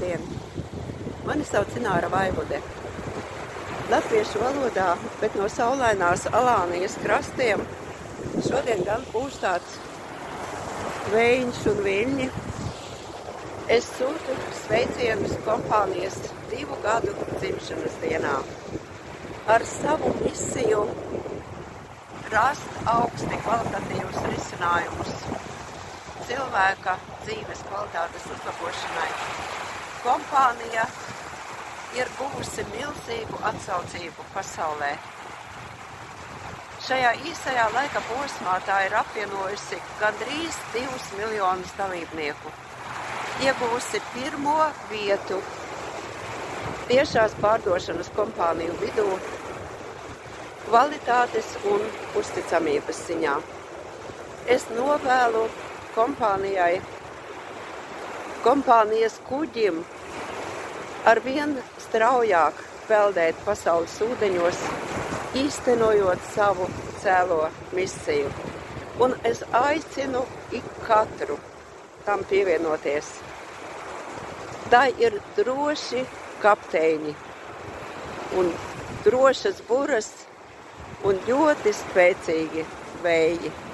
Labdien! Mani sauc Ināra Vaivude. Latviešu valodā, bet no saulainās Alānijas krastiem šodien gan būs tāds vējiņš un viļņi. Es sūtu sveicienus kompānijas 2 gadu dzimšanas dienā. Ar savu misiju rast augsti kvalitatīvus risinājumus cilvēka dzīves kvalitātes uzlabošanai. Kompānija ir guvusi milzīgu atsaucību pasaulē. Šajā īsajā laika posmā tā ir apvienojusi gandrīz 2 miljonus dalībnieku, ieguvusi 1. vietu tiešās pārdošanas kompāniju vidū kvalitātes un uzticamības ziņā. Es novēlu kompānijas kuģim arvien straujāk peldēt pasaules ūdeņos, īstenojot savu cēlo misiju. Un es aicinu ikatru tam pievienoties. Tā ir droši kapteiņi un drošas buras un ļoti spēcīgi vēji.